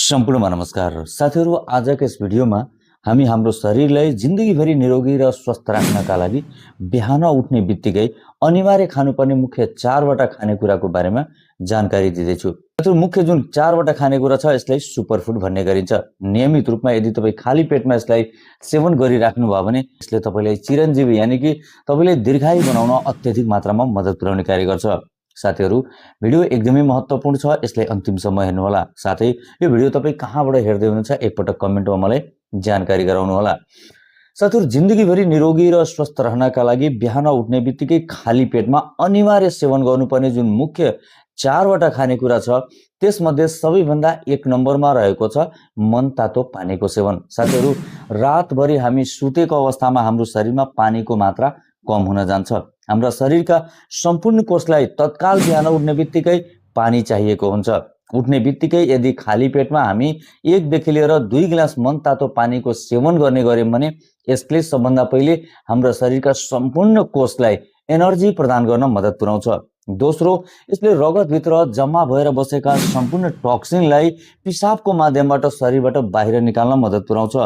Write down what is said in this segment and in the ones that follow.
सम्पूर्णमा नमस्कार साथीहरु। आजको यस भिडियोमा हामी हाम्रो शरीरलाई जिन्दगीभरि निरोगी र स्वस्थ राख्नका लागि बिहान उठ्ने बित्तिकै अनिवार्य खानुपर्ने मुख्य 4 वटा खानेकुराको बारेमा जानकारी दिँदैछु। साथीहरु, मुख्य जुन 4 वटा खानेकुरा छ यसलाई सुपरफुड भन्ने गरिन्छ। नियमित रूपमा यदि तपाई खाली पेटमा यसलाई सेवन गरिराख्नु भयो भने यसले तपाईलाई चिरञ्जीवी यानी कि तपाईलाई दीर्घायु बनाउन अत्यधिक मात्रामा मद्दत पुर्याउने कार्य गर्छ। साथीहरु, भिडियो एकदमै महत्त्वपूर्ण छ, यसलाई अन्तिमसम्म हेर्नु होला। साथै यो भिडियो तपाई कहाँबाट हेर्दै हुनुहुन्छ एकपटक कमेन्टमा मलाई जानकारी गराउनु होला। साथीहरु, जिन्दगीभरि निरोगी र स्वस्थ रहनका लागि बिहान उठ्ने बित्तिकै खाली पेटमा अनिवार्य सेवन गर्नुपर्ने जुन मुख्य 4 वटा खानेकुरा छ त्यसमध्ये सबैभन्दा 1 नम्बरमा रहेको छ मनतातो पानीको सेवन। साथीहरु, रातभरि हामी सुतेको अवस्थामा हाम्रो शरीरमा पानीको मात्रा कम हुन जान्छ। हाम्रा शरीरका सम्पूर्ण कोषलाई तत्काल बिहान उठ्ने बित्तिकै पानी चाहिएको हुन्छ। उठ्ने बित्तिकै यदि खाली पेटमा हामी 1 देखि लिएर 2 गिलास मनतातो पानीको सेवन गर्ने गर्यौं भने यसले सबभन्दा पहिले हाम्रा शरीरका सम्पूर्ण कोषलाई एनर्जी प्रदान गर्न मद्दत पुर्याउँछ। दोस्रो, यसले रगतभित्र जम्मा भएर बसेका सम्पूर्ण टोक्सिनलाई पिसाबको माध्यमबाट शरीरबाट बाहिर निकाल्न मद्दत पुर्याउँछ।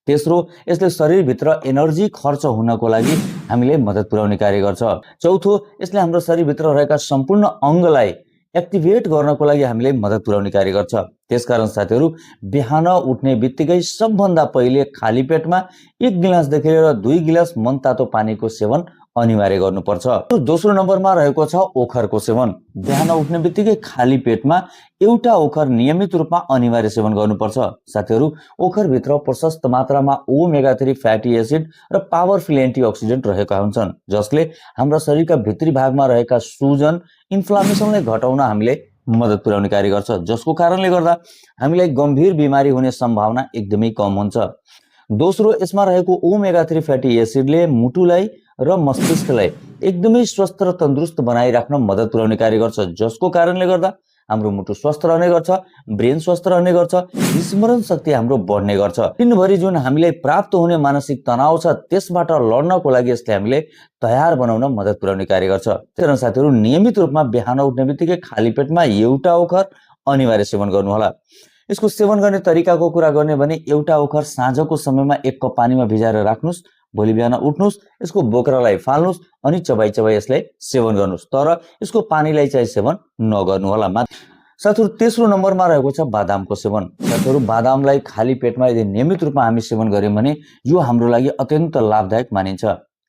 तेस्रो, यसले शरीरभित्र एनर्जी खर्च हुनको लागि हामीले मद्दत पुर्याउने कार्य गर्छ। चौथो, यसले हाम्रो शरीरभित्र रहेका सम्पूर्ण अङ्गलाई एक्टिभेट गर्नको लागि हामीले मद्दत पुर्याउने कार्य गर्छ। त्यसकारण साथीहरु, बिहान उठ्ने बित्तिकै सबभन्दा पहिले खाली पेटमा 1 गिलासदेखि लिएर 2 गिलास मनतातो पानीको सेवन अनिवार्य गर्नुपर्छ। दोस्रो नम्बरमा रहेको छ ओखरको सेवन। बिहान उठ्ने बित्तिकै खाली पेटमा एउटा ओखर नियमित रूपमा अनिवार्य सेवन गर्नुपर्छ। साथीहरु, ओखर भित्र प्रशस्त मात्रामा ओमेगा 3 फ्याटी एसिड र पावरफुल एन्टिअक्सिडेन्ट रहेका हुन्छन् जसले हाम्रा शरीरका भित्री भागमा रहेका सूजन इन्फ्लामेसनलाई घटाउन हामीले मद्दत पुर्याउने कार्य गर्छ, जसको कारणले गर्दा हामीलाई गम्भीर बिमारी हुने सम्भावना एकदमै कम हुन्छ। दोस्रो, यसमा रहेको ओमेगा 3 फ्याटी एसिडले मुटुलाई र मस्तिष्कलाई एकदमै स्वस्थ र तन्दुरुस्त बनाइराख्न मद्दत पुर्याउने कार्य गर्छ, जसको कारणले गर्दा हाम्रो मुटु स्वस्थ रहने गर्छ, ब्रेन स्वस्थ रहने गर्छ, स्मरण शक्ति हाम्रो बढ्ने गर्छ। दिनभरि जुन हामीलाई प्राप्त हुने मानसिक तनाव छ त्यसबाट लड्नको लागि यसले हामीलाई तयार बनाउन मद्दत पुर्याउने कार्य गर्छ। त्यसैले साथीहरु, नियमित रूपमा बिहान उठ्ने बित्तिकै खाली पेटमा एउटा ओखर अनिवार्य सेवन गर्नु होला। यसको सेवन गर्ने तरिकाको कुरा गर्ने भने एउटा ओखर साँझको समयमा 1 कप पानीमा भिजाएर राख्नुस्, भोलि बिहान उठ्नुस्, यसको बोक्रालाई फाल्नुस् अनि चबाई यसलाई सेवन गर्नुस्, तर यसको पानीलाई चाहिँ सेवन नगर्नु होला। साथीहरु, तेस्रो नम्बरमा रहेको छ बादामको सेवन। साथीहरु, बादामलाई खाली पेटमा यदि नियमित रूपमा हामी सेवन गर्यौं भने यो हाम्रो लागि अत्यन्त लाभदायक मानिन्छ।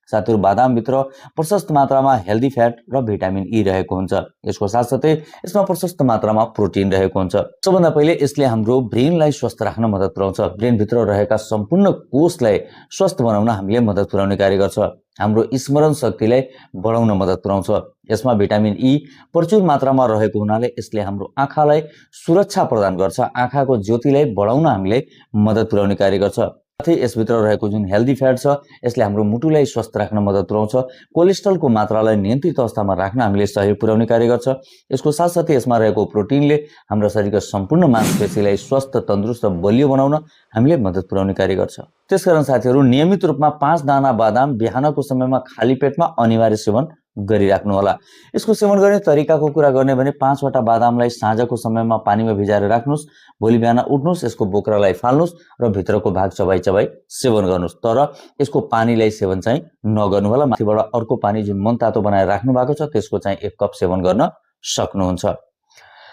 साथीहरु, बादाम भित्र प्रशस्त मात्रामा हेल्दी फ्याट र भिटामिन ई रहेको हुन्छ। यसको साथसाथै यसमा प्रशस्त मात्रामा प्रोटिन रहेको हुन्छ। सबभन्दा पहिले यसले हाम्रो ब्रेनलाई स्वस्थ राख्न मद्दत पुर्याउँछ। ब्रेन भित्र रहेका सम्पूर्ण कोषलाई स्वस्थ बनाउन हामीले मद्दत पुर्याउने कार्य गर्छ। हाम्रो स्मरण शक्तिलाई बढाउन मद्दत पुर्याउँछ। यसमा भिटामिन ई प्रचुर मात्रामा रहेको हुनाले यसले हाम्रो आँखालाई सुरक्षा प्रदान गर्छ, आँखाको ज्योतिलाई बढाउन हामीले मद्दत पुर्याउने कार्य गर्छ। साथै यसभित्र रहेको जुन हेल्दी फ्याट छ यसले हाम्रो मुटुलाई स्वस्थ राख्न मद्दत पुर्याउँछ, कोलेस्ट्रोलको मात्रालाई नियन्त्रित अवस्थामा राख्न हामीले सहयोग पुर्याउने कार्य गर्छ। यसको साथसाथै यसमा रहेको प्रोटिनले हाम्रो शरीरका सम्पूर्ण मांसपेशीलाई स्वस्थ, तन्दुरुस्त र बलियो बनाउन हामीले मद्दत पुर्याउने कार्य गर्छ। त्यसकारण साथीहरु, नियमित रूपमा 5 दाना बादाम बिहानको समयमा खाली पेटमा अनिवार्य सेवन गरिराख्नु होला। यसको सेवन गर्ने तरिकाको कुरा गर्ने भने 5 वटा बादामलाई साँझको समयमा पानीमा भिजाएर राख्नुस्, भोलि बिहान उठ्नुस्, यसको बोक्रालाई फाल्नुस् र भित्रको भाग चबाई सेवन गर्नुस्, तर यसको पानीलाई सेवन चाहिँ नगर्नु होला। माथिबाट अर्को पानी जुन मनतातो बनाएर राख्नु भएको छ त्यसको चाहिँ 1 कप सेवन गर्न सक्नुहुन्छ।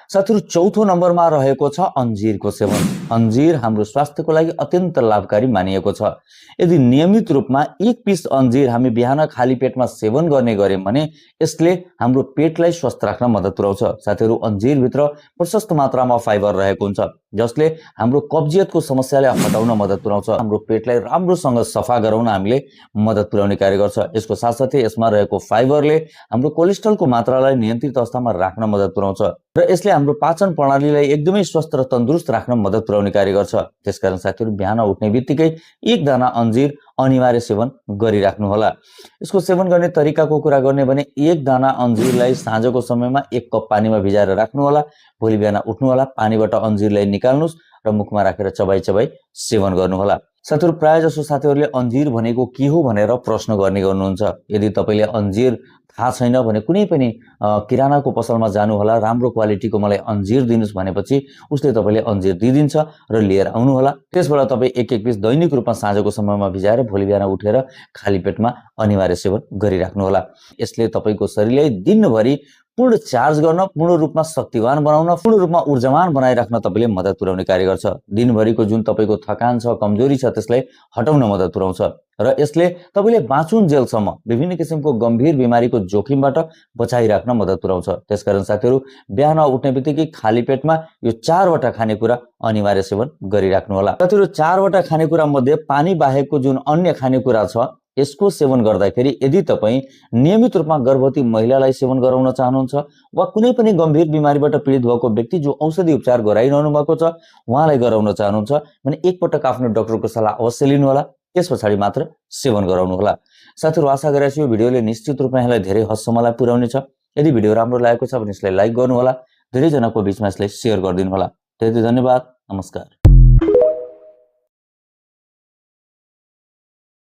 साथीहरु, चौथो नम्बरमा रहेको छ अन्जीरको सेवन। अन्जीर हाम्रो स्वास्थ्यको लागि अत्यन्त लाभकारी मानिएको छ। यदि नियमित रूपमा 1 पिस अन्जीर हामी बिहान खाली पेटमा सेवन गर्ने गर्यौं भने यसले हाम्रो पेटलाई स्वस्थ राख्न मद्दत पुर्याउँछ। साथीहरु, अन्जीर भित्र प्रशस्त मात्रामा फाइबर रहेको हुन्छ जसले हाम्रो कब्जियतको समस्यालाई हटाउन मद्दत पुर्याउँछ, हाम्रो पेटलाई राम्रोसँग सफा गराउन हामीले मद्दत पुर्याउने कार्य गर्छ। यसको साथसाथै यसमा रहेको फाइबरले हाम्रो कोलेस्ट्रोलको मात्रालाई नियन्त्रित अवस्थामा राख्न मद्दत पुर्याउँछ र यसले हाम्रो पाचन प्रणालीलाई एकदमै स्वस्थ र तन्दुरुस्त राख्न मद्दत पुर्याउने कार्य गर्छ। त्यसकारण साथीहरु, बिहान उठ्ने बित्तिकै 1 दाना अन्जीर अनिवार्य सेवन गरिराख्नु होला। यसको सेवन गर्ने तरिकाको कुरा गर्ने भने 1 दाना अन्जीरलाई साँझको समयमा 1 कप पानीमा भिजाएर राख्नु होला, भोलि बिहान उठ्नु होला, पानीबाट अन्जीरलाई निकाल्नुस् र मुखमा राखेर चबाई सेवन गर्नु होला। साथीहरु, प्राय जसो साथीहरुले अन्जीर भनेको के हो भनेर प्रश्न गर्ने गर्नुहुन्छ। यदि तपाईले अन्जीर थाहा छैन भने कुनै पनि किरानाको पसलमा जानुहोला, राम्रो क्वालिटीको मलाई अन्जीर दिनुस् भनेपछि उसले तपाईँले अन्जीर दिइदिन्छ र लिएर आउनुहोला। त्यसबाट तपाईँ एक पिस दैनिक रूपमा साँझको समयमा भिजाएर भोलि बिहान उठेर खाली पेटमा अनिवार्य सेवन गरिराख्नुहोला। यसले तपाईँको शरीरलाई दिनभरि पूर्ण चार्ज गर्न, पूर्ण रूपमा शक्तिवान बनाउन, पूर्ण रूपमा ऊर्जावान बनाइराख्न तपाईँले मद्दत पुर्याउने कार्य गर्छ। दिनभरिको जुन तपाईँको थकान छ, कमजोरी छ, त्यसलाई हटाउन मद्दत पुर्याउँछ र यसले तपाईँले बाँचुन्जेलसम्म विभिन्न किसिमको गम्भीर बिमारीको जोखिमबाट बचाइराख्न मद्दत पुर्याउँछ। त्यसकारण साथीहरू, बिहान उठ्ने बित्तिकै खाली पेटमा यो 4वटा खानेकुरा अनिवार्य सेवन गरिराख्नुहोला। साथीहरू, 4वटा खानेकुरा मध्ये पानी बाहेकको जुन अन्य खानेकुरा छ यसको सेवन गर्दाखेरि यदि तपाईँ नियमित रूपमा गर्भवती महिलालाई सेवन गराउन चाहनुहुन्छ वा कुनै पनि गम्भीर बिमारीबाट पीडित भएको व्यक्ति जो औषधि उपचार गराइरहनु भएको छ उहाँलाई गराउन चाहनुहुन्छ भने एकपटक आफ्नो डाक्टरको सल्लाह अवश्य लिनुहोला, त्यस पछाडि मात्र सेवन गराउनुहोला। साथीहरू, आशा गरेको छु यो भिडियोले निश्चित रूपमा यहाँलाई धेरै हदसम्मलाई पुर्याउनेछ। यदि भिडियो राम्रो लागेको छ भने यसलाई लाइक गर्नुहोला, धेरैजनाको बीचमा यसलाई सेयर गरिदिनुहोला। धेरै धन्यवाद। नमस्कार।